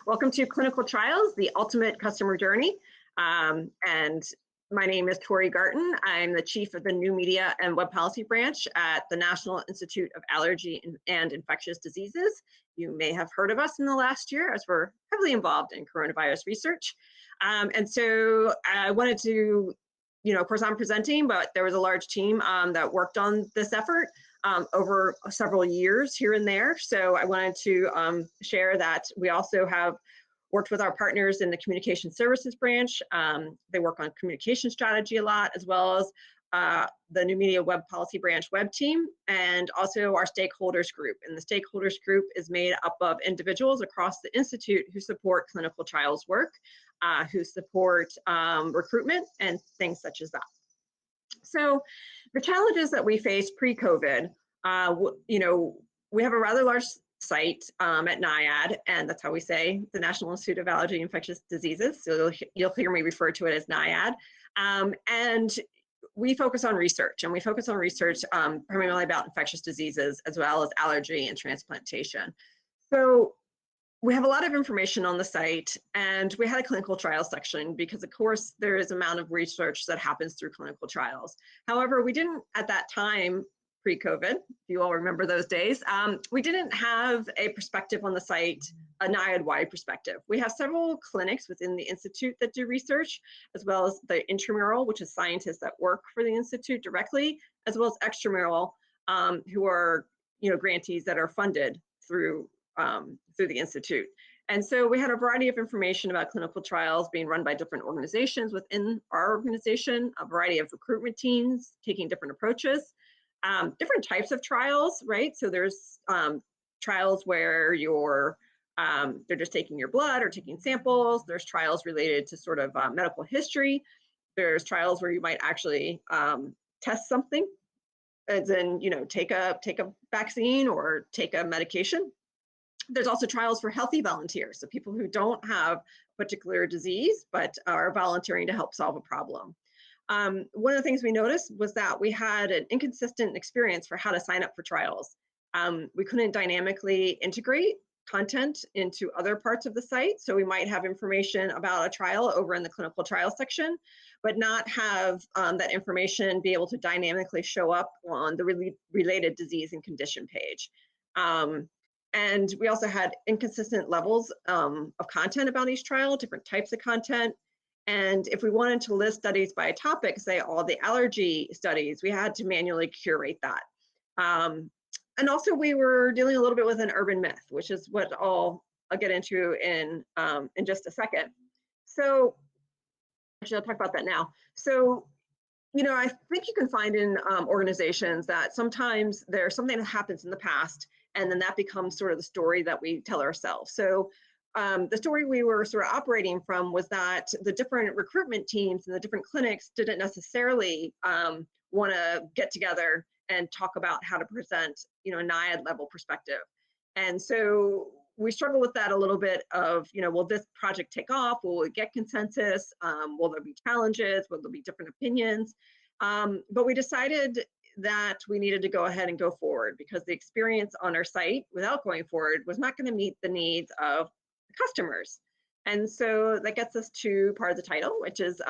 Welcome to Clinical Trials, the ultimate customer journey. And my name is Tori G. I'm the chief of the New Media and Web Policy branch at the National Institute of Allergy and Infectious Diseases. You may have heard of us in the last year as we're heavily involved in coronavirus research. And so I wanted to, of course I'm presenting, but there was a large team that worked on this effort over several years here and there. So I wanted to share that we also have worked with our partners in the Communication Services branch. They work on communication strategy a lot, as well as the New Media Web Policy branch web team, and also our stakeholders group. And the stakeholders group is made up of individuals across the Institute who support clinical trials work, who support recruitment and things such as that. So the challenges that we faced pre-COVID, we have a rather large site at NIAID, and that's how we say the National Institute of Allergy and Infectious Diseases. So you'll hear me refer to it as NIAID. And we focus on research, and we focus on research primarily about infectious diseases as well as allergy and transplantation. So we have a lot of information on the site, and we had a clinical trial section because, of course, there is an amount of research that happens through clinical trials. However, we didn't at that time, pre-COVID, if you all remember those days, we didn't have a perspective on the site, a NIAID-wide perspective. We have several clinics within the Institute that do research, as well as the intramural, which is scientists that work for the Institute directly, as well as extramural, who are grantees that are funded through the Institute. And so we had a variety of information about clinical trials being run by different organizations within our organization, a variety of recruitment teams taking different approaches, different types of trials, right? So there's trials where they're just taking your blood or taking samples. There's trials related to sort of medical history. There's trials where you might actually test something, as in, take a vaccine or take a medication. There's also trials for healthy volunteers, so people who don't have a particular disease but are volunteering to help solve a problem. One of the things we noticed was that we had an inconsistent experience for how to sign up for trials. We couldn't dynamically integrate content into other parts of the site, so we might have information about a trial over in the clinical trial section, but not have that information be able to dynamically show up on the related disease and condition page. And we also had inconsistent levels of content about each trial, different types of content. And if we wanted to list studies by topic, say all the allergy studies, we had to manually curate that. And also we were dealing a little bit with an urban myth, which is what I'll get into in just a second. So actually I'll talk about that now. So, I think you can find in organizations that sometimes there's something that happens in the past, and then that becomes sort of the story that we tell ourselves. So the story we were sort of operating from was that the different recruitment teams and the different clinics didn't necessarily want to get together and talk about how to present, a NIAID level perspective. And so we struggle with that a little bit of, will this project take off? Will it get consensus? Will there be challenges? Will there be different opinions? But we decided that we needed to go ahead and go forward, because the experience on our site without going forward was not going to meet the needs of the customers. And so that gets us to part of the title, which is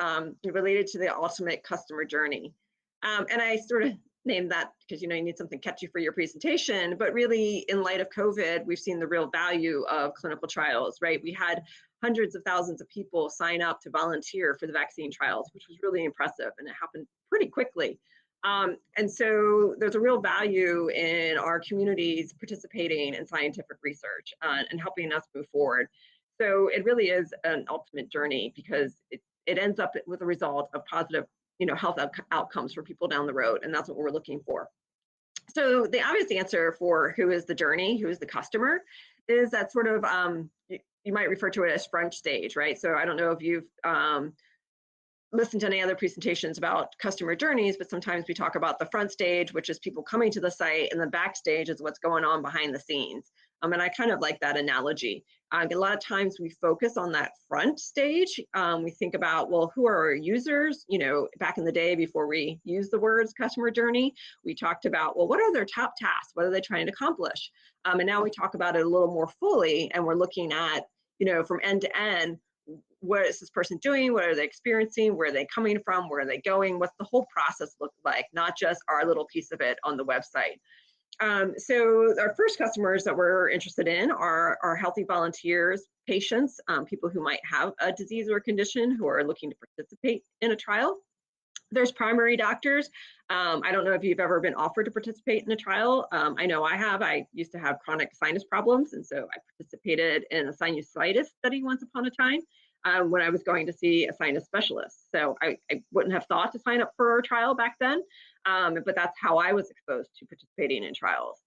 related to the ultimate customer journey. And I sort of named that because you need something catchy for your presentation, but really in light of COVID, we've seen the real value of clinical trials, right? We had hundreds of thousands of people sign up to volunteer for the vaccine trials, which was really impressive, and it happened pretty quickly. And so there's a real value in our communities participating in scientific research and helping us move forward. So it really is an ultimate journey, because it ends up with a result of positive health outcomes for people down the road, and that's what we're looking for. So the obvious answer for who is the journey, who is the customer, is that sort of, you might refer to it as front stage, right? So I don't know if you've listened to any other presentations about customer journeys, but sometimes we talk about the front stage, which is people coming to the site, and the backstage is what's going on behind the scenes. And I kind of like that analogy. A lot of times we focus on that front stage. We think about, well, who are our users? Back in the day, before we used the words customer journey, we talked about, well, what are their top tasks? What are they trying to accomplish? And now we talk about it a little more fully, and we're looking at, from end to end, what is this person doing? What are they experiencing? Where are they coming from? Where are they going? What's the whole process look like? Not just our little piece of it on the website. So our first customers that we're interested in are healthy volunteers, patients, people who might have a disease or condition who are looking to participate in a trial. There's primary doctors. I don't know if you've ever been offered to participate in a trial. I know I have. I used to have chronic sinus problems, and so I participated in a sinusitis study once upon a time when I was going to see a sinus specialist. So I wouldn't have thought to sign up for a trial back then, but that's how I was exposed to participating in trials.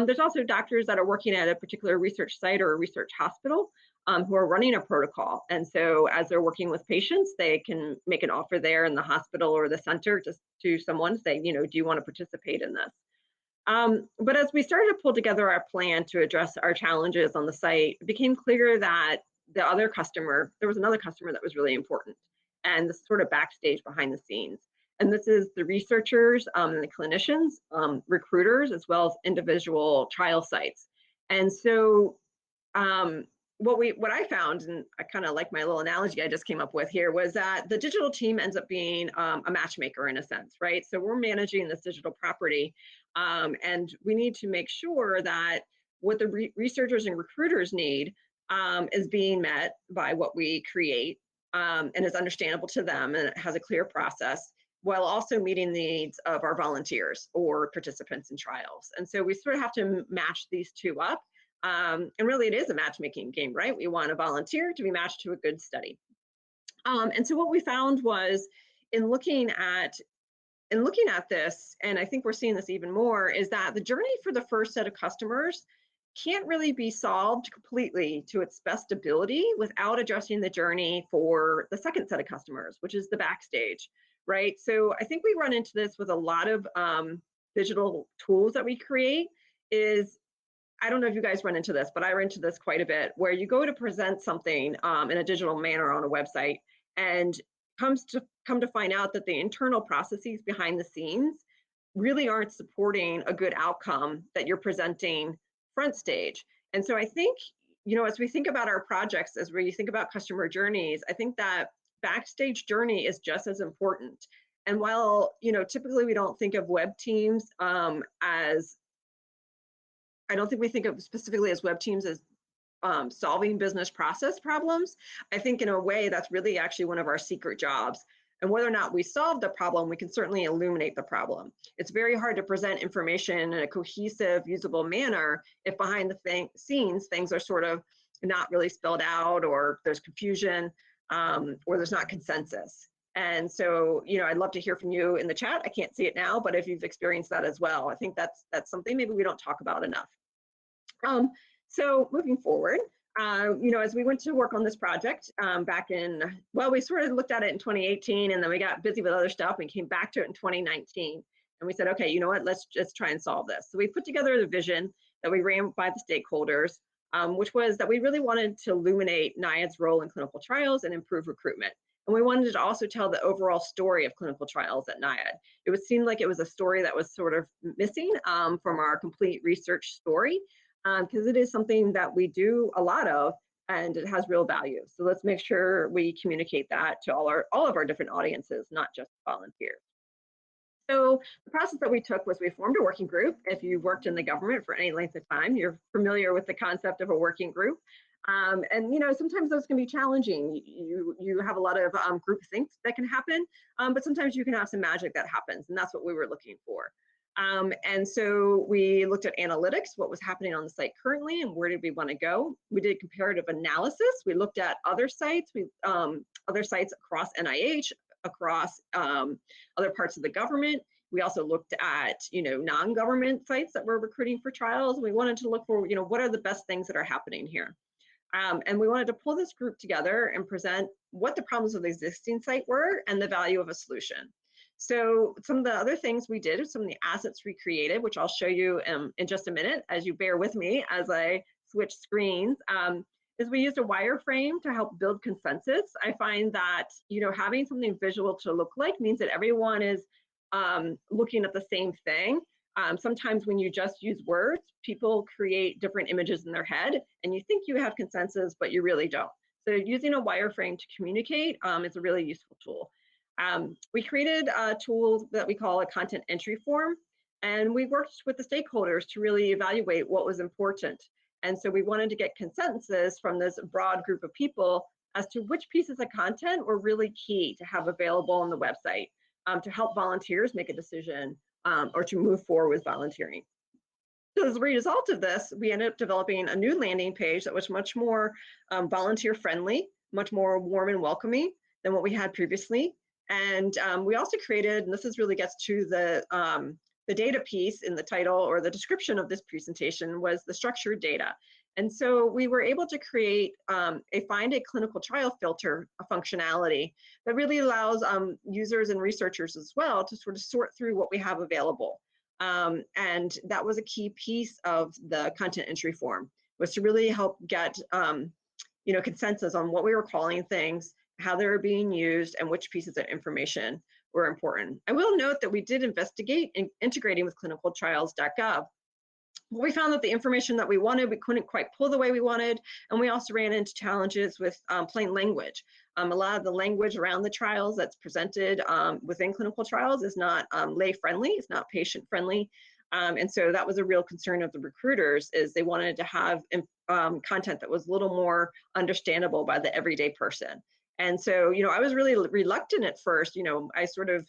There's also doctors that are working at a particular research site or a research hospital who are running a protocol. And so as they're working with patients, they can make an offer there in the hospital or the center just to someone saying, do you want to participate in this? But as we started to pull together our plan to address our challenges on the site, it became clear that there was another customer that was really important, and this sort of backstage behind the scenes. And this is the researchers and the clinicians, recruiters, as well as individual trial sites. And so what I found, and I kind of like my little analogy I just came up with here, was that the digital team ends up being a matchmaker in a sense, right? So we're managing this digital property, and we need to make sure that what the researchers and recruiters need is being met by what we create, and is understandable to them, and it has a clear process, while also meeting the needs of our volunteers or participants in trials. And so we sort of have to match these two up. And really, it is a matchmaking game, right? We want a volunteer to be matched to a good study. And so what we found was in looking at this, and I think we're seeing this even more, is that the journey for the first set of customers can't really be solved completely to its best ability without addressing the journey for the second set of customers, which is the backstage, right? So I think we run into this with a lot of digital tools that we create. I don't know if you guys run into this, but I run into this quite a bit, where you go to present something in a digital manner on a website, and come to find out that the internal processes behind the scenes really aren't supporting a good outcome that you're presenting front stage. And so I think, as we think about our projects, as we think about customer journeys, I think that backstage journey is just as important. And while, typically we don't think of web teams I don't think we think of specifically as web teams as solving business process problems. I think in a way that's really actually one of our secret jobs. And whether or not we solve the problem, we can certainly illuminate the problem. It's very hard to present information in a cohesive, usable manner if behind the scenes things are sort of not really spelled out, or there's confusion, or there's not consensus. And so, I'd love to hear from you in the chat. I can't see it now, but if you've experienced that as well, I think that's something maybe we don't talk about enough. So moving forward, as we went to work on this project we sort of looked at it in 2018, and then we got busy with other stuff and came back to it in 2019. And we said, okay, you know what, let's just try and solve this. So we put together the vision that we ran by the stakeholders, which was that we really wanted to illuminate NIAID's role in clinical trials and improve recruitment. And we wanted to also tell the overall story of clinical trials at NIAID. It would seem like it was a story that was sort of missing from our complete research story, because it is something that we do a lot of, and it has real value. So let's make sure we communicate that to all of our different audiences, not just volunteers. So the process that we took was we formed a working group. If you've worked in the government for any length of time, you're familiar with the concept of a working group. And sometimes those can be challenging. You have a lot of group thinks that can happen, but sometimes you can have some magic that happens, and that's what we were looking for. And so we looked at analytics, what was happening on the site currently, and where did we want to go. We did comparative analysis. We looked at other sites, other sites across NIH, across other parts of the government. We also looked at, non-government sites that were recruiting for trials. We wanted to look for, what are the best things that are happening here. And we wanted to pull this group together and present what the problems of the existing site were and the value of a solution. So some of the other things we did, some of the assets we created, which I'll show you in just a minute, as you bear with me as I switch screens, is we used a wireframe to help build consensus. I find that, having something visual to look like means that everyone is looking at the same thing. Sometimes when you just use words, people create different images in their head, and you think you have consensus, but you really don't. So using a wireframe to communicate is a really useful tool. We created a tool that we call a content entry form, and we worked with the stakeholders to really evaluate what was important. And so we wanted to get consensus from this broad group of people as to which pieces of content were really key to have available on the website to help volunteers make a decision or to move forward with volunteering. So as a result of this, we ended up developing a new landing page that was much more volunteer friendly, much more warm and welcoming than what we had previously. And we also created, and this really gets to the data piece in the title or the description of this presentation, was the structured data. And so we were able to create find a clinical trial filter functionality that really allows users and researchers as well to sort of sort through what we have available. And that was a key piece of the content entry form, was to really help get consensus on what we were calling things, how they were being used, and which pieces of information were important. I will note that we did investigate in integrating with clinicaltrials.gov. We found that the information that we wanted, we couldn't quite pull the way we wanted, and we also ran into challenges with plain language. A lot of the language around the trials that's presented within clinical trials is not lay friendly, it's not patient friendly. And so that was a real concern of the recruiters, is they wanted to have content that was a little more understandable by the everyday person. And so, I was really reluctant at first. I sort of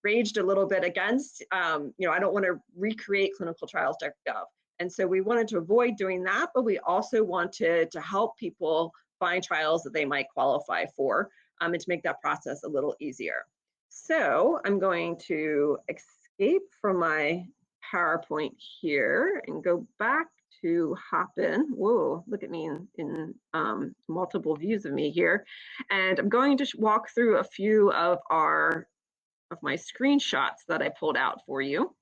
raged a little bit against, I don't want to recreate clinicaltrials.gov. And so we wanted to avoid doing that, but we also wanted to help people find trials that they might qualify for and to make that process a little easier. So I'm going to escape from my PowerPoint here and go back to Hopin. Whoa, look at me in multiple views of me here. And I'm going to walk through a few of my screenshots that I pulled out for you.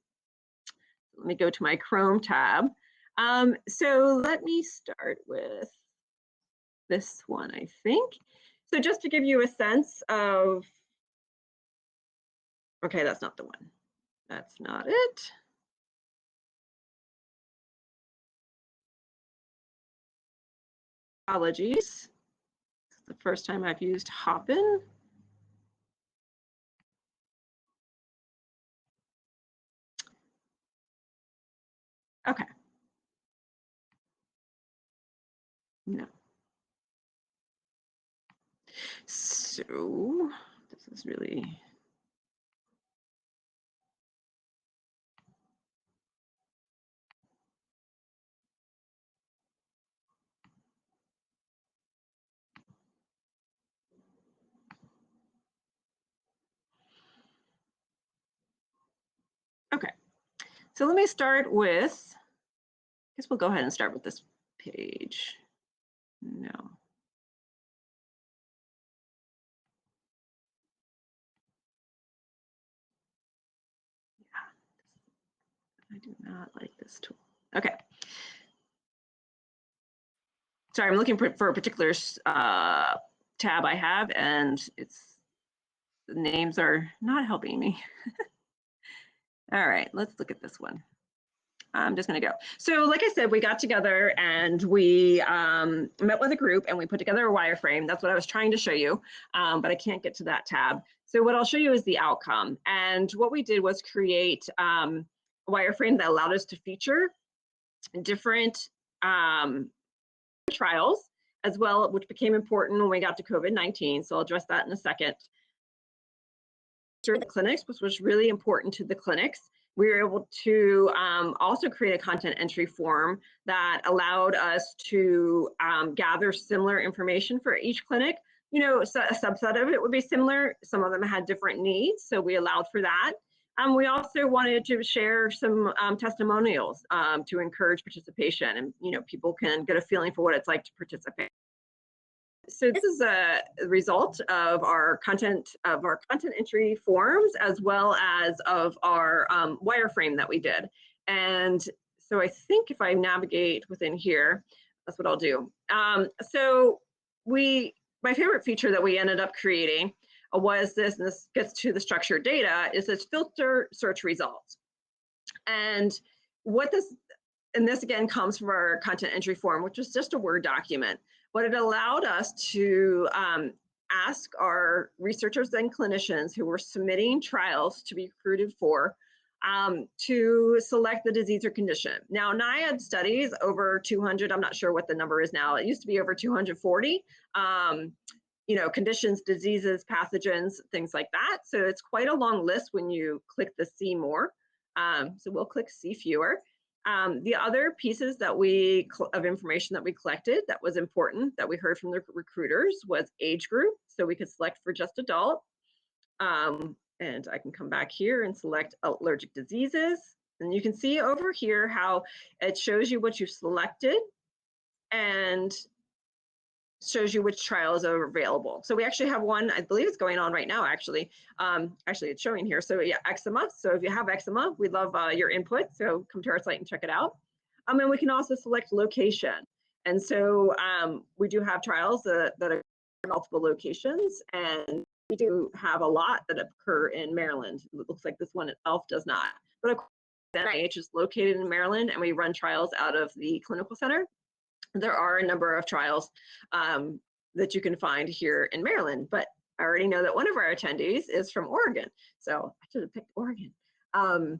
Let me go to my Chrome tab. So let me start with this one, I think. So just to give you a sense of, okay, that's not the one. That's not it. Apologies. This is the first time I've used Hopin. Okay. No. So this is really, okay. So let me start with, I guess we'll go ahead and start with this page. No. I do not like this tool. Okay. Sorry, I'm looking for a particular tab I have, and the names are not helping me. All right, let's look at this one. I'm just going to go. So like I said, we got together and we met with a group and we put together a wireframe. That's what I was trying to show you, but I can't get to that tab. So what I'll show you is the outcome. And what we did was create a wireframe that allowed us to feature different trials as well, which became important when we got to COVID-19. So I'll address that in a second. The clinics, which was really important to the clinics. We were able to also create a content entry form that allowed us to gather similar information for each clinic. So a subset of it would be similar. Some of them had different needs, so we allowed for that. We also wanted to share some testimonials to encourage participation, and people can get a feeling for what it's like to participate. So this is a result of our content entry forms, as well as of our wireframe that we did. And so I think if I navigate within here, that's what I'll do. So my favorite feature that we ended up creating was this, and this gets to the structured data, is this filter search results. And what this, and this again comes from our content entry form, which was just a Word document, but it allowed us to ask our researchers and clinicians who were submitting trials to be recruited for to select the disease or condition. Now, NIAID studies over 200, I'm not sure what the number is now. It used to be over 240, you know, conditions, diseases, pathogens, things like that. So it's quite a long list when you click the see more. So we'll click see fewer. The other pieces that of information that we collected that was important that we heard from the recruiters was age group. So we could select for just adult. And I can come back here and select allergic diseases. And you can see over here how it shows you what you've selected and shows you which trials are available. So we actually have one, I believe it's going on right now, actually. Actually, it's showing here. So yeah, eczema. So if you have eczema, we'd love your input. So come to our site and check it out. And we can also select location. And so we do have trials that are in multiple locations, and we do have a lot that occur in Maryland. It looks like this one itself does not. But of course, the NIH is located in Maryland, and we run trials out of the clinical center. There are a number of trials that you can find here in Maryland, but I already know that one of our attendees is from Oregon. So I should have picked Oregon. So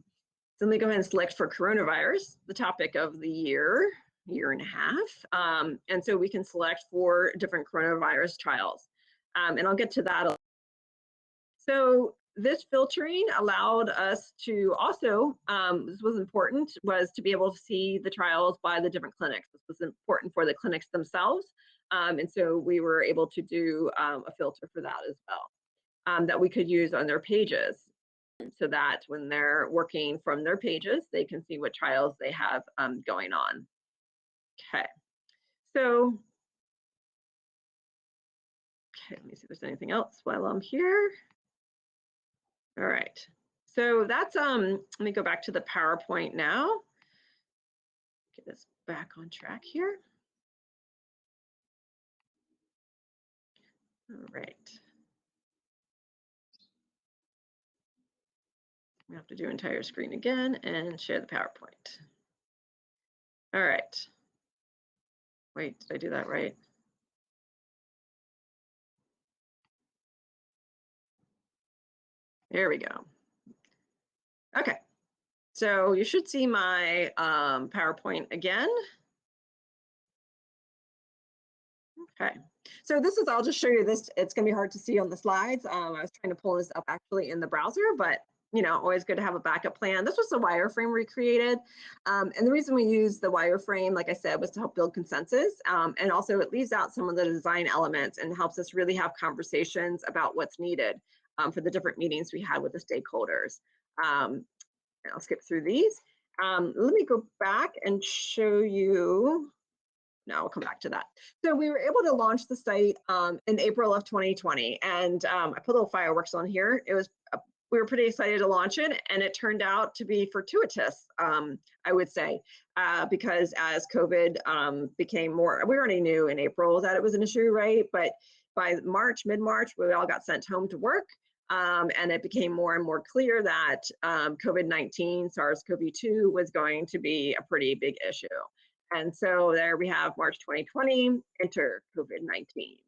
let me go ahead and select for coronavirus, the topic of the year and a half. And so we can select for different coronavirus trials. And I'll get to that. So this filtering allowed us to also, this was important, was to be able to see the trials by the different clinics. This was important for the clinics themselves. And so we were able to do a filter for that as well, that we could use on their pages, so that when they're working from their pages, they can see what trials they have going on. Okay, so, let me see if there's anything else while I'm here. All right, so that's, let me go back to the PowerPoint now. Get this back on track here. All right. We have to do entire screen again and share the PowerPoint. All right. Wait, did I do that right? There we go. Okay, so you should see my PowerPoint again. Okay, so this is, I'll just show you this. It's gonna be hard to see on the slides. I was trying to pull this up actually in the browser, but you know, always good to have a backup plan. This was the wireframe we created. And the reason we use the wireframe, like I said, was to help build consensus. And also it leaves out some of the design elements and helps us really have conversations about what's needed for the different meetings we had with the stakeholders. And I'll skip through these. Let me go back and show you. No, I'll come back to that. So we were able to launch the site in April of 2020, and I put little fireworks on here. It was we were pretty excited to launch it, and it turned out to be fortuitous, I would say, because as COVID became more, we already knew in April that it was an issue, right? But by March, mid-March, we all got sent home to work. And it became more and more clear that COVID-19, SARS-CoV-2 was going to be a pretty big issue. And so there we have March 2020, enter COVID-19.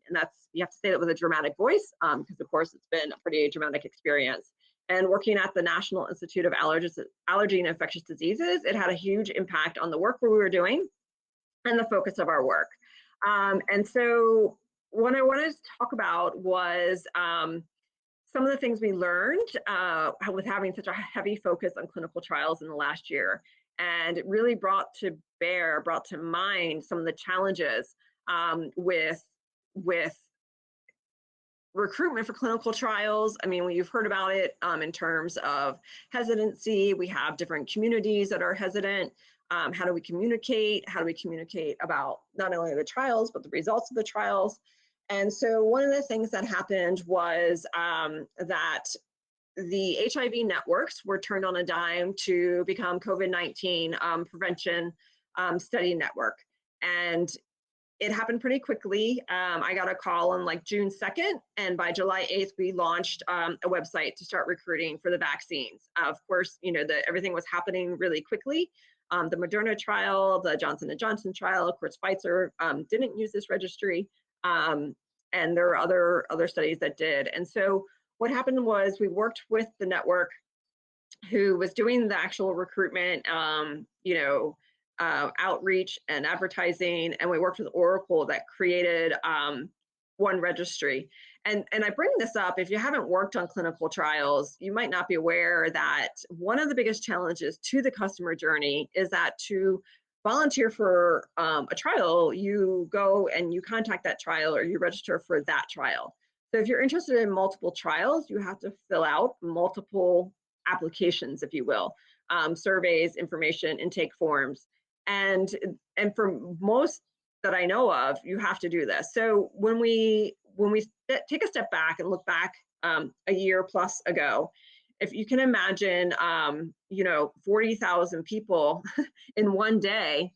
And that's, you have to say that with a dramatic voice, because of course it's been a pretty dramatic experience. And working at the National Institute of Allergy and Infectious Diseases, it had a huge impact on the work we were doing and the focus of our work. And so what I wanted to talk about was some of the things we learned with having such a heavy focus on clinical trials in the last year. And it really brought to mind some of the challenges with recruitment for clinical trials. I mean, you've heard about it in terms of hesitancy. We have different communities that are hesitant. How do we communicate? How do we communicate about not only the trials, but the results of the trials? And so one of the things that happened was that the HIV networks were turned on a dime to become COVID-19 prevention study network. And it happened pretty quickly. I got a call on like June 2nd, and by July 8th, we launched a website to start recruiting for the vaccines. Of course, everything was happening really quickly. The Moderna trial, the Johnson & Johnson trial, of course, Pfizer didn't use this registry, and there are other studies that did. And so what happened was we worked with the network who was doing the actual recruitment, outreach and advertising, and we worked with Oracle that created one registry. And I bring this up, if you haven't worked on clinical trials, you might not be aware that one of the biggest challenges to the customer journey is that to volunteer for a trial, you go and you contact that trial or you register for that trial. So if you're interested in multiple trials, you have to fill out multiple applications, if you will, surveys, information, intake forms. And for most that I know of, you have to do this. So when we take a step back and look back a year plus ago, if you can imagine, 40,000 people in one day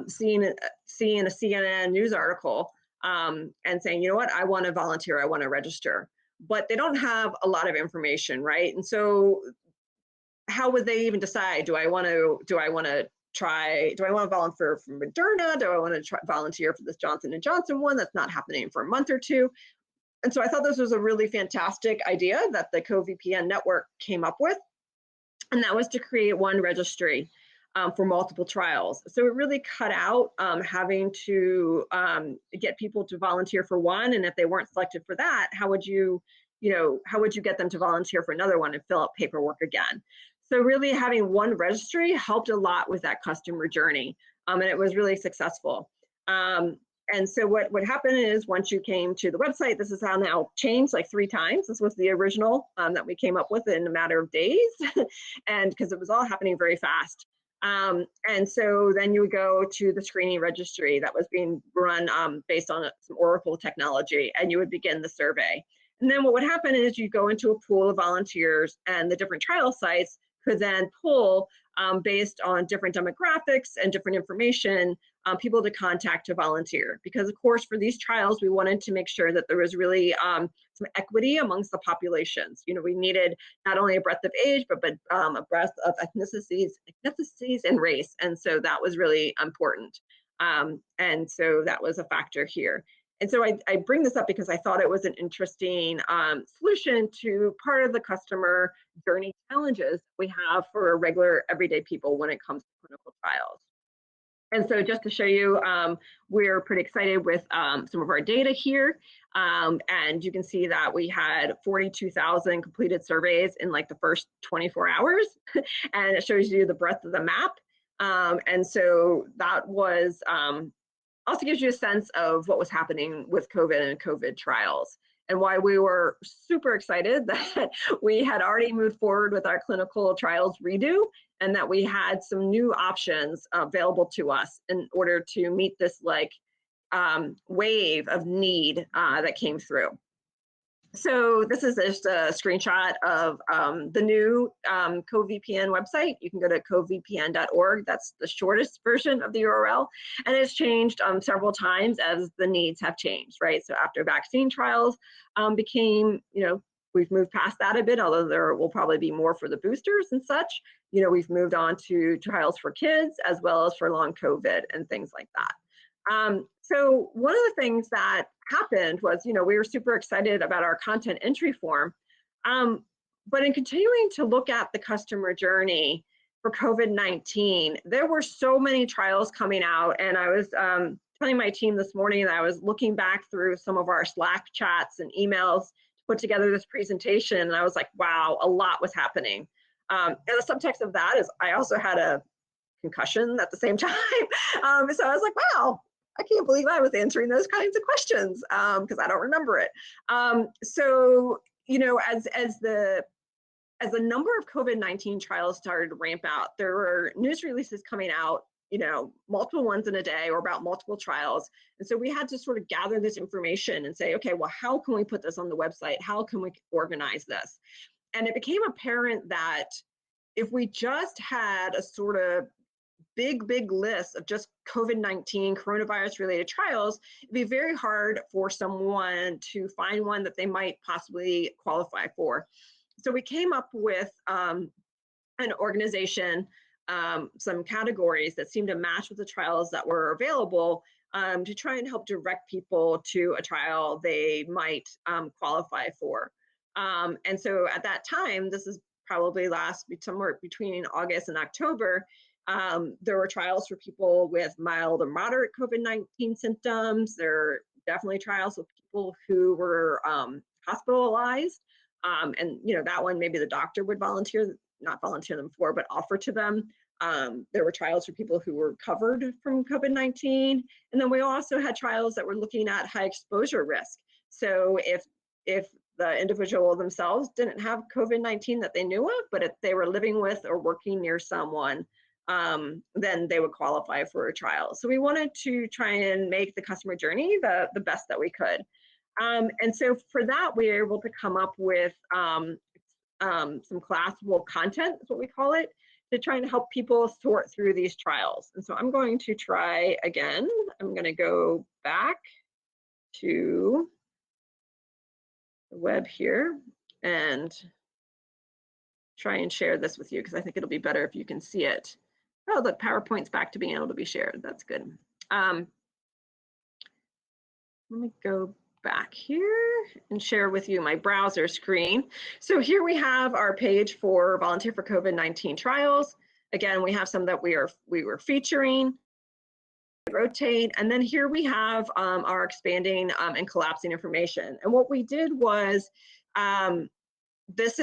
seeing a CNN news article and saying, you know what, I want to volunteer, I want to register, but they don't have a lot of information, right? And so how would they even decide, do I want to volunteer for Moderna? Do I want to volunteer for this Johnson & Johnson one that's not happening for a month or two? And so I thought this was a really fantastic idea that the CoVPN network came up with, and that was to create one registry for multiple trials. So it really cut out having to get people to volunteer for one, and if they weren't selected for that, how would you get them to volunteer for another one and fill out paperwork again? So really having one registry helped a lot with that customer journey, and it was really successful. And so what happened is once you came to the website, this is how now changed like 3 times. This was the original that we came up with in a matter of days, and because it was all happening very fast. And so then you would go to the screening registry that was being run based on some Oracle technology, and you would begin the survey. And then what would happen is you go into a pool of volunteers, and the different trial sites could then pull based on different demographics and different information, people to contact to volunteer. Because of course, for these trials, we wanted to make sure that there was really some equity amongst the populations. We needed not only a breadth of age, but a breadth of ethnicities and race. And so that was really important. And so that was a factor here. And so I bring this up because I thought it was an interesting solution to part of the customer journey challenges we have for regular everyday people when it comes to clinical trials. And so just to show you, we're pretty excited with some of our data here. And you can see that we had 42,000 completed surveys in like the first 24 hours. And it shows you the breadth of the map. And so that was also gives you a sense of what was happening with COVID and COVID trials, and why we were super excited that we had already moved forward with our clinical trials redo, and that we had some new options available to us in order to meet this wave of need that came through. So this is just a screenshot of the new CoVPN website. You can go to covpn.org. That's the shortest version of the URL. And it's changed several times as the needs have changed, right? So after vaccine trials became, we've moved past that a bit, although there will probably be more for the boosters and such. We've moved on to trials for kids as well as for long COVID and things like that. So one of the things that happened was, we were super excited about our content entry form, but in continuing to look at the customer journey for COVID-19, there were so many trials coming out, and I was telling my team this morning that I was looking back through some of our Slack chats and emails to put together this presentation, and I was like, wow, a lot was happening. And the subtext of that is I also had a concussion at the same time. So I was like, wow, I can't believe I was answering those kinds of questions because I don't remember it. So, as the number of COVID-19 trials started to ramp out, there were news releases coming out, multiple ones in a day or about multiple trials. And so we had to sort of gather this information and say, okay, well, how can we put this on the website? How can we organize this? And it became apparent that if we just had a sort of big list of just COVID-19 coronavirus related trials, it'd be very hard for someone to find one that they might possibly qualify for. So we came up with an organization, some categories that seemed to match with the trials that were available, to try and help direct people to a trial they might qualify for. And so at that time, this is probably somewhere between August and October, there were trials for people with mild or moderate COVID-19 symptoms. There are definitely trials with people who were hospitalized. And that one, maybe the doctor would not volunteer them for, but offer to them. There were trials for people who were covered from COVID-19. And then we also had trials that were looking at high exposure risk. So if the individual themselves didn't have COVID-19 that they knew of, but if they were living with or working near someone, then they would qualify for a trial. So we wanted to try and make the customer journey the best that we could. And so for that, we were able to come up with some classable content, is what we call it, to try and help people sort through these trials. And so I'm going to try again. I'm going to go back to the web here and try and share this with you, because I think it'll be better if you can see it. Oh, look, PowerPoint's back to being able to be shared. That's good. Let me go back here and share with you my browser screen. So here we have our page for Volunteer for COVID-19 trials. Again, we have some that we were featuring. Rotate, and then here we have our expanding and collapsing information. And what we did was, this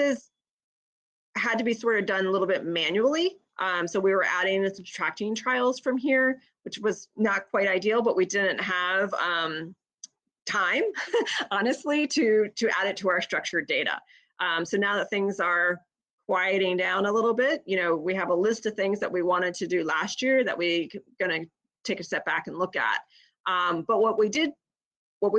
had to be sort of done a little bit manually. So we were adding and subtracting trials from here, which was not quite ideal, but we didn't have time, honestly, to add it to our structured data. So now that things are quieting down a little bit, we have a list of things that we wanted to do last year that we're going to take a step back and look at. But what we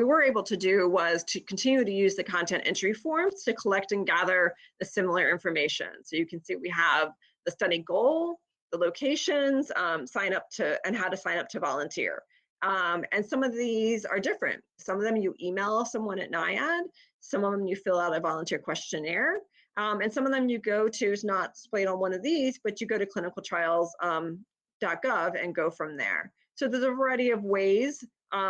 were able to do was to continue to use the content entry forms to collect and gather the similar information. So you can see we have the study goal, the locations, sign up to, and how to sign up to volunteer. And some of these are different. Some of them you email someone at NIAID, some of them you fill out a volunteer questionnaire, and some of them you go to, is not displayed on one of these, but you go to clinicaltrials.gov and go from there. So there's a variety of ways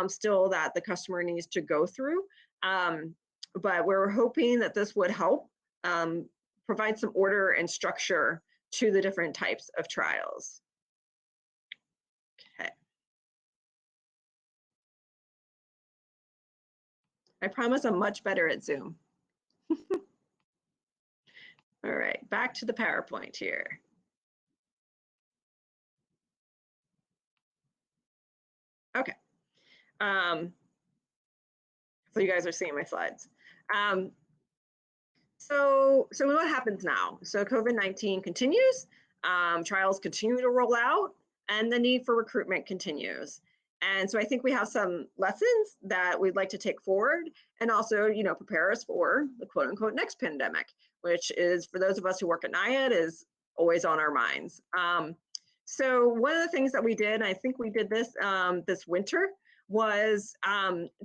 still that the customer needs to go through, but we're hoping that this would help provide some order and structure to the different types of trials. Okay. I promise I'm much better at Zoom. All right, back to the PowerPoint here. Okay. So you guys are seeing my slides. So what happens now? So COVID-19 continues, trials continue to roll out, and the need for recruitment continues. And so I think we have some lessons that we'd like to take forward, and also, prepare us for the quote unquote next pandemic, which is, for those of us who work at NIAID, is always on our minds. So one of the things that we did, and I think we did this this winter, was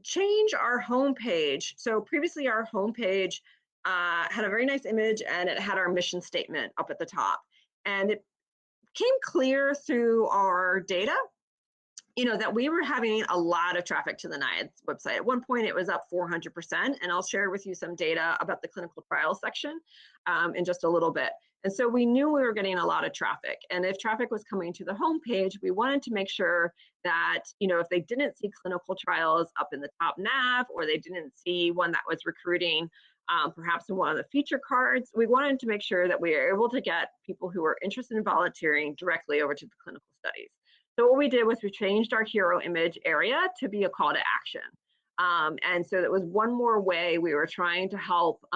change our homepage. So previously our homepage had a very nice image, and it had our mission statement up at the top. And it became clear through our data, that we were having a lot of traffic to the NIAID website. At one point, it was up 400%, and I'll share with you some data about the clinical trials section in just a little bit. And so we knew we were getting a lot of traffic. And if traffic was coming to the homepage, we wanted to make sure that, if they didn't see clinical trials up in the top nav, or they didn't see one that was recruiting perhaps in one of the feature cards, we wanted to make sure that we were able to get people who were interested in volunteering directly over to the clinical studies. So what we did was we changed our hero image area to be a call to action. And so that was one more way we were trying to help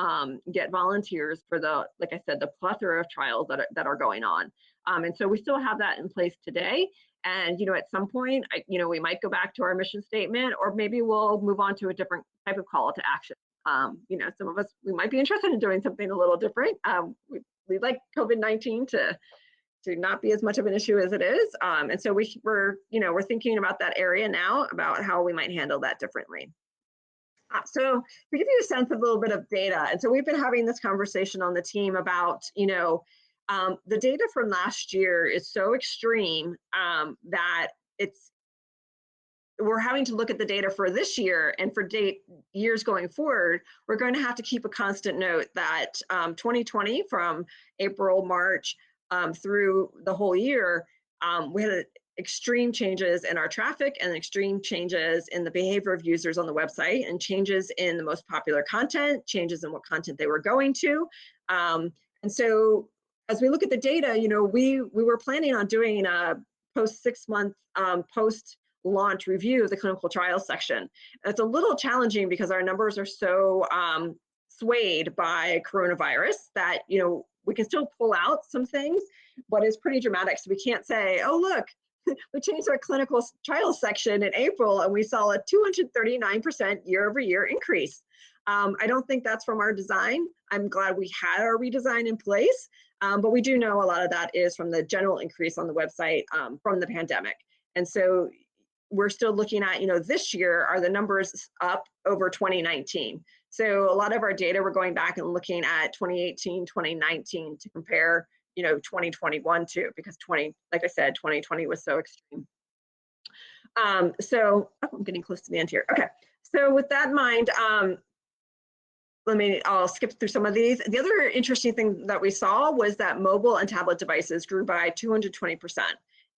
get volunteers for like I said, the plethora of trials that are going on. And so we still have that in place today. And, at some point, we might go back to our mission statement, or maybe we'll move on to a different type of call to action. Some of us, we might be interested in doing something a little different. We'd like COVID-19 to to not be as much of an issue as it is. And so we're thinking about that area now, about how we might handle that differently. So to give you a sense of a little bit of data, and so we've been having this conversation on the team about, the data from last year is so extreme that we're having to look at the data for this year, and for years going forward, we're going to have to keep a constant note that 2020 from April, March through the whole year, we had extreme changes in our traffic and extreme changes in the behavior of users on the website, and changes in the most popular content, changes in what content they were going to. And so as we look at the data, we were planning on doing a post 6-month post launch review of the clinical trials section. It's a little challenging because our numbers are so swayed by coronavirus that we can still pull out some things, but it's pretty dramatic. So we can't say, oh look, we changed our clinical trials section in April and we saw a 239% year-over-year increase. I don't think that's from our design. I'm glad we had our redesign in place, but we do know a lot of that is from the general increase on the website from the pandemic. And so we're still looking at, this year, are the numbers up over 2019? So a lot of our data, we're going back and looking at 2018, 2019 to compare, 2021 to, because like I said, 2020 was so extreme. I'm getting close to the end here. Okay, so with that in mind, I'll skip through some of these. The other interesting thing that we saw was that mobile and tablet devices grew by 220%.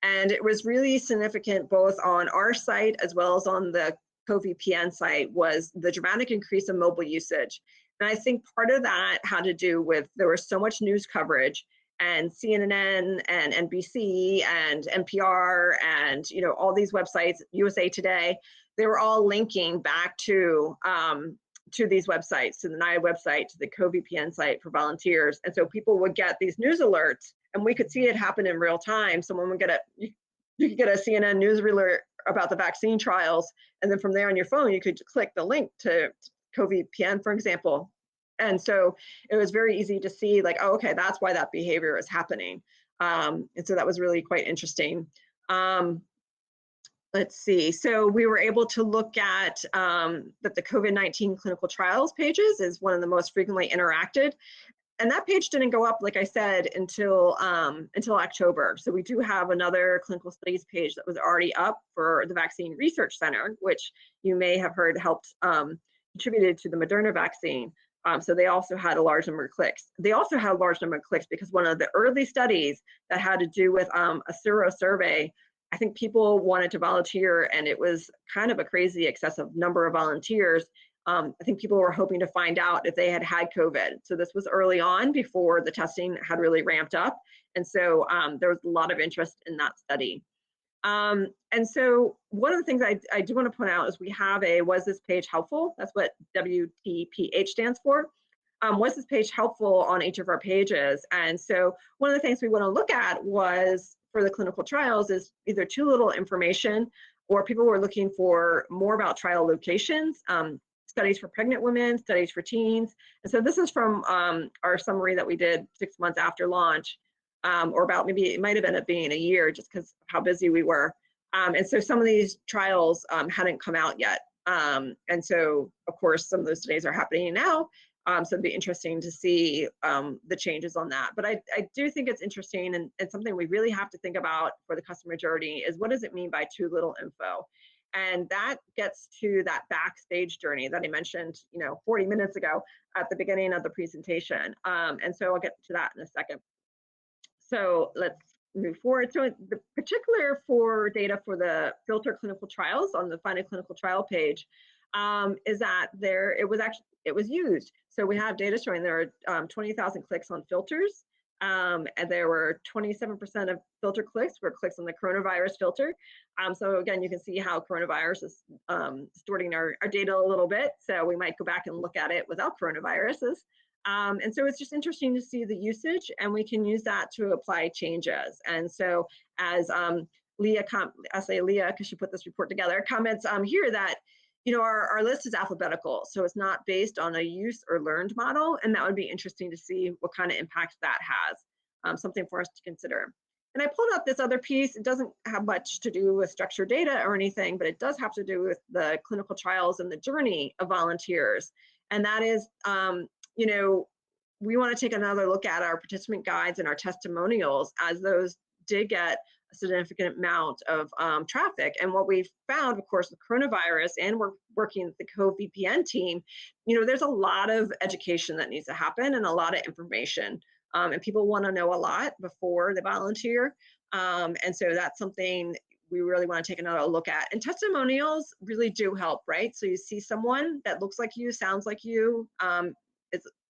And it was really significant both on our site as well as on the CoVPN site, was the dramatic increase in mobile usage. And I think part of that had to do with there was so much news coverage, and CNN and NBC and NPR and all these websites, USA Today, they were all linking back to these websites, to the NIAID website, to the CoVPN site for volunteers. And so people would get these news alerts, and we could see it happen in real time. Someone would you could get a CNN news alert about the vaccine trials, and then from there on your phone, you could click the link to CoVPN, for example. And so it was very easy to see, like, oh, okay, that's why that behavior is happening. And so that was really quite interesting. Let's see. So we were able to look at that the COVID-19 clinical trials pages is one of the most frequently interacted. And that page didn't go up, like I said, until October. So we do have another clinical studies page that was already up for the Vaccine Research Center, which you may have heard helped contributed to the Moderna vaccine. So they also had a large number of clicks. They also had a large number of clicks because one of the early studies that had to do with a sero survey, I think people wanted to volunteer, and it was kind of a crazy excessive number of volunteers. I think people were hoping to find out if they had COVID. So this was early on before the testing had really ramped up. And so there was a lot of interest in that study. And so one of the things I do want to point out is we have was this page helpful? That's what WTPH stands for. Was this page helpful on each of our pages? And so one of the things we want to look at was, for the clinical trials, is either too little information, or people were looking for more about trial locations, studies for pregnant women, studies for teens. And so this is from our summary that we did 6 months after launch, or about, maybe it might have ended up being a year, just because of how busy we were. And so some of these trials hadn't come out yet. And so, of course, some of those studies are happening now. So it'd be interesting to see the changes on that. But I do think it's interesting, and something we really have to think about for the customer journey is, what does it mean by too little info? And that gets to that backstage journey that I mentioned, 40 minutes ago at the beginning of the presentation. And so I'll get to that in a second. So let's move forward. So the particular for data for the filter clinical trials on the Find a Clinical Trial page is that it was used. So we have data showing there are 20,000 clicks on filters. And there were 27% of filter clicks were clicks on the coronavirus filter. So again, you can see how coronavirus is distorting our data a little bit. So we might go back and look at it without coronaviruses. And so it's just interesting to see the usage, and we can use that to apply changes. And so as Leah, I say Leah because she put this report together, comments here that our list is alphabetical, so it's not based on a use or learned model, and that would be interesting to see what kind of impact that has. Something for us to consider. And I pulled up this other piece. It doesn't have much to do with structured data or anything, but it does have to do with the clinical trials and the journey of volunteers. And that is, you know, we want to take another look at our participant guides and our testimonials, as those did get a significant amount of traffic. And what we've found, of course, with coronavirus, and we're working with the CoVPN team, you know, there's a lot of education that needs to happen and a lot of information. And people want to know a lot before they volunteer. And so that's something we really want to take another look at. And testimonials really do help, right? So you see someone that looks like you, sounds like you,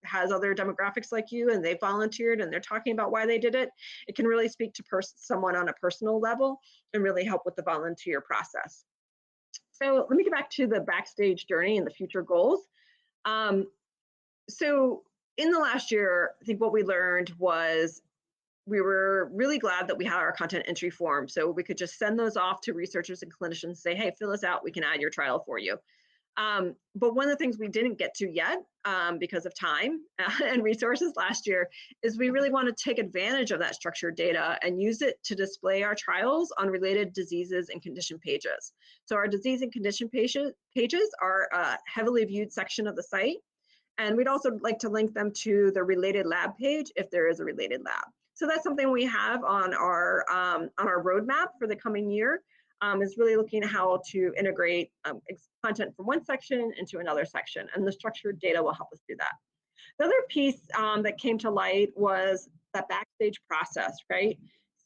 has other demographics like you, and they volunteered and they're talking about why they did it. It can really speak to someone on a personal level and really help with the volunteer process. So let me get back to the backstage journey and the future goals. So in the last year, I think what we learned was we were really glad that we had our content entry form. So we could just send those off to researchers and clinicians and say, hey, fill this out, we can add your trial for you. But one of the things we didn't get to yet because of time and resources last year is we really want to take advantage of that structured data and use it to display our trials on related diseases and condition pages. So our disease and condition pages are a heavily viewed section of the site. And we'd also like to link them to the related lab page if there is a related lab. So that's something we have on our roadmap for the coming year, is really looking at how to integrate content from one section into another section, and the structured data will help us do that. The other piece that came to light was that backstage process, right?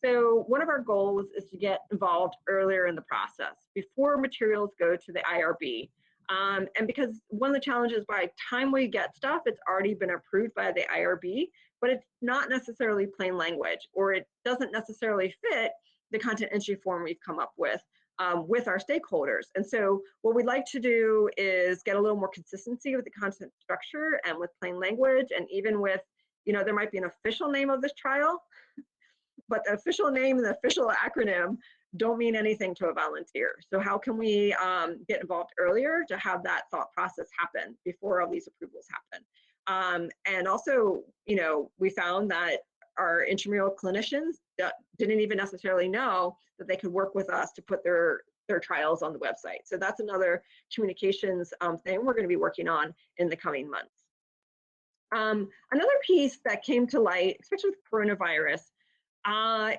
So one of our goals is to get involved earlier in the process, before materials go to the IRB. And because one of the challenges, by the time we get stuff, it's already been approved by the IRB, but it's not necessarily plain language, or it doesn't necessarily fit the content entry form we've come up with our stakeholders. And so what we'd like to do is get a little more consistency with the content structure and with plain language, and even with, you know, there might be an official name of this trial, but the official name and the official acronym don't mean anything to a volunteer. So how can we get involved earlier to have that thought process happen before all these approvals happen? And also, you know, we found that our intramural clinicians didn't even necessarily know that they could work with us to put their trials on the website. So that's another communications thing we're going to be working on in the coming months. Another piece that came to light, especially with coronavirus,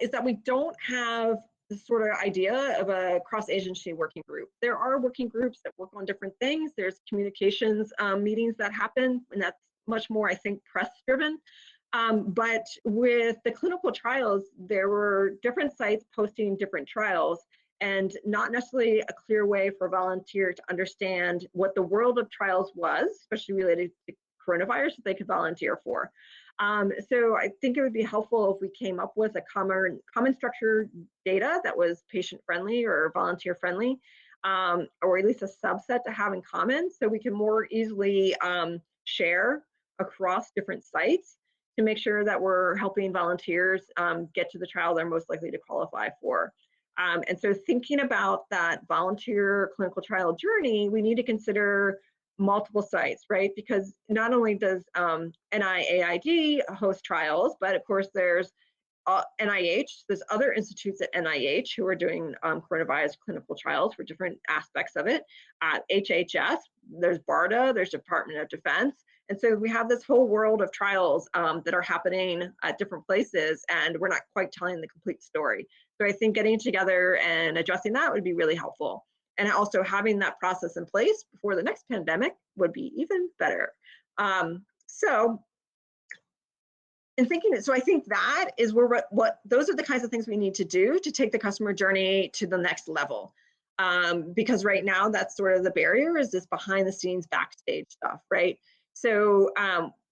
is that we don't have the sort of idea of a cross-agency working group. There are working groups that work on different things. There's communications meetings that happen, and that's much more, I think, press-driven. But with the clinical trials, there were different sites posting different trials, and not necessarily a clear way for a volunteer to understand what the world of trials was, especially related to coronavirus, that they could volunteer for. So I think it would be helpful if we came up with a common structured data that was patient-friendly or volunteer-friendly, or at least a subset to have in common, so we can more easily share across different sites to make sure that we're helping volunteers get to the trial they're most likely to qualify for. And so thinking about that volunteer clinical trial journey, we need to consider multiple sites, right? Because not only does NIAID host trials, but of course there's NIH, there's other institutes at NIH who are doing coronavirus clinical trials for different aspects of it. HHS, there's BARDA, there's Department of Defense. And so we have this whole world of trials that are happening at different places, and we're not quite telling the complete story. So I think getting together and addressing that would be really helpful. And also having that process in place before the next pandemic would be even better. So I think that is where those are the kinds of things we need to do to take the customer journey to the next level. Because right now that's sort of the barrier, is this behind the scenes backstage stuff, right? So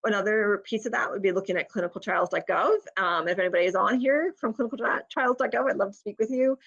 another piece of that would be looking at clinicaltrials.gov. If anybody is on here from clinicaltrials.gov, I'd love to speak with you,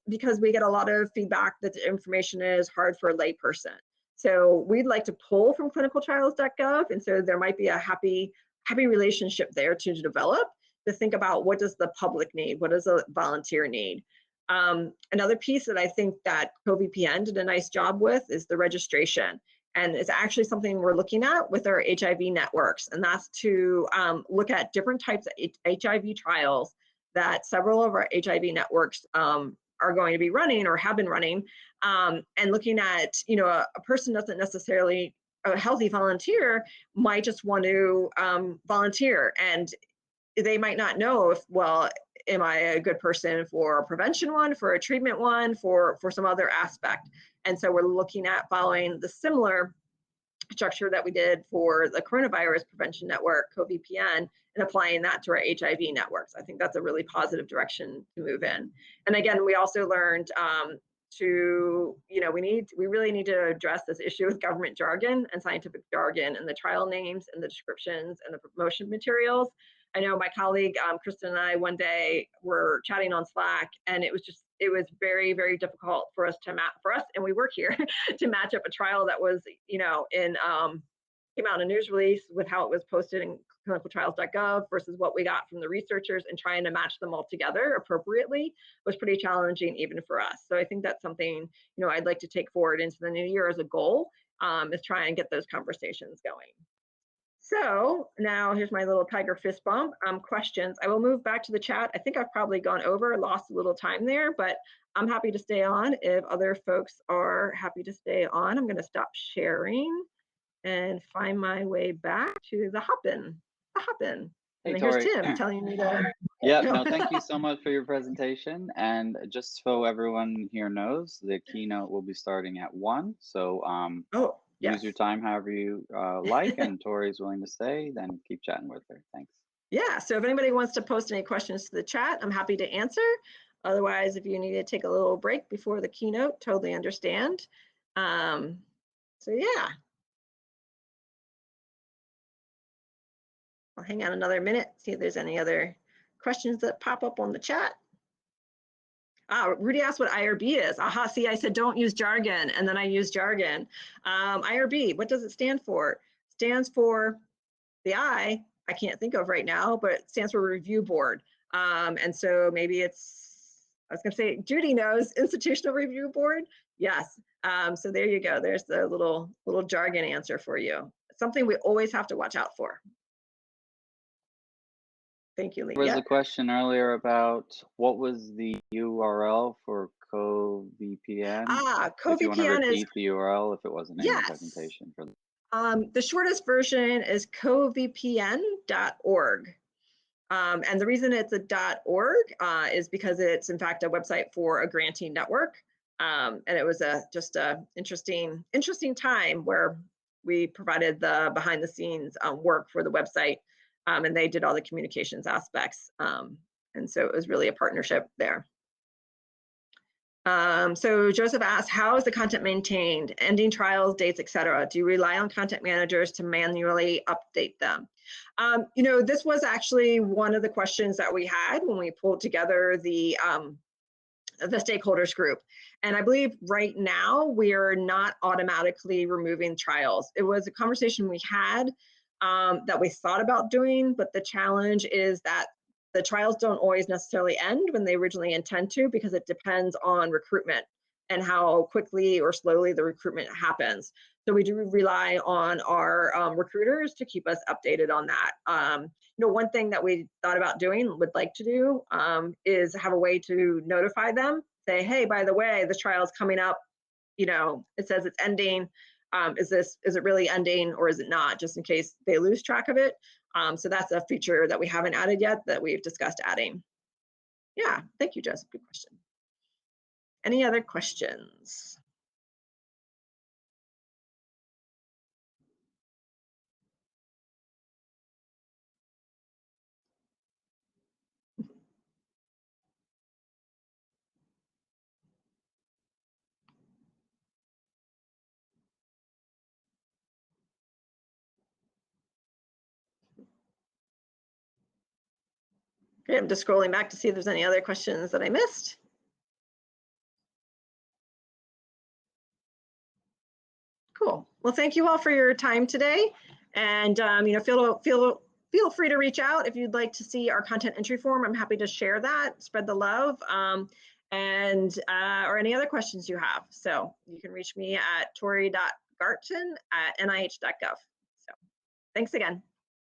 because we get a lot of feedback that the information is hard for a layperson. So we'd like to pull from clinicaltrials.gov, and so there might be a happy relationship there to develop, to think about what does the public need, what does a volunteer need. Another piece that I think that CoVPN did a nice job with is the registration. And it's actually something we're looking at with our HIV networks, and that's to look at different types of HIV trials that several of our HIV networks are going to be running or have been running, and looking at, a person doesn't necessarily, a healthy volunteer might just want to volunteer, and they might not know if, well, am I a good person for a prevention one, for a treatment one, for some other aspect. And so we're looking at following the similar structure that we did for the coronavirus prevention network, CoVPN, and applying that to our HIV networks. I think that's a really positive direction to move in. And again, we also learned we really need to address this issue with government jargon and scientific jargon and the trial names and the descriptions and the promotion materials. I know my colleague Kristen and I one day were chatting on Slack, and it was very, very difficult for us and we work here to match up a trial that was, came out in a news release with how it was posted in clinicaltrials.gov versus what we got from the researchers, and trying to match them all together appropriately was pretty challenging even for us. So I think that's something, I'd like to take forward into the new year as a goal, is try and get those conversations going. So now here's my little tiger fist bump. Questions. I will move back to the chat. I think I've probably gone over, lost a little time there, but I'm happy to stay on if other folks are happy to stay on. I'm going to stop sharing and find my way back to the hop-in. And Hey, then Tori. Here's Tim telling me to. Yeah, no, thank you so much for your presentation. And just so everyone here knows, the keynote will be starting at 1. So use your time however you like, and Tori's willing to stay, then keep chatting with her. Thanks. Yeah, so if anybody wants to post any questions to the chat, I'm happy to answer. Otherwise, if you need to take a little break before the keynote, totally understand. So yeah. I'll hang out another minute, see if there's any other questions that pop up on the chat. Rudy asked what IRB is. Aha, see, I said don't use jargon, and then I use jargon. IRB, what does it stand for? Stands for the I can't think of right now, but it stands for review board. And so maybe it's, I was gonna say, Judy knows, institutional review board. Yes, so there you go. There's the little jargon answer for you. It's something we always have to watch out for. Thank you, Lee. There was a question earlier about what was the URL for CoVPN. CoVPN if you want to repeat the URL if it wasn't in yes. the presentation. For the shortest version is covpn.org. And the reason it's a .org is because it's in fact a website for a granting network. And it was just a interesting time where we provided the behind the scenes work for the website, and they did all the communications aspects. And so it was really a partnership there. So Joseph asked, how is the content maintained? Ending trials, dates, etc. Do you rely on content managers to manually update them? This was actually one of the questions that we had when we pulled together the stakeholders group. And I believe right now we are not automatically removing trials. It was a conversation we had that we thought about doing, but the challenge is that the trials don't always necessarily end when they originally intend to, because it depends on recruitment and how quickly or slowly the recruitment happens. So we do rely on our recruiters to keep us updated on that. One thing that we thought about doing, would like to do, is have a way to notify them, say, hey, by the way, this trial is coming up, it says it's ending. Is it really ending or is it not, just in case they lose track of it. So that's a feature that we haven't added yet that we've discussed adding. Yeah, thank you, Joseph, good question. Any other questions? Okay, I'm just scrolling back to see if there's any other questions that I missed. Cool. Well, thank you all for your time today. And feel free to reach out if you'd like to see our content entry form. I'm happy to share that, spread the love, or any other questions you have. So you can reach me at tori.garton@nih.gov. So thanks again.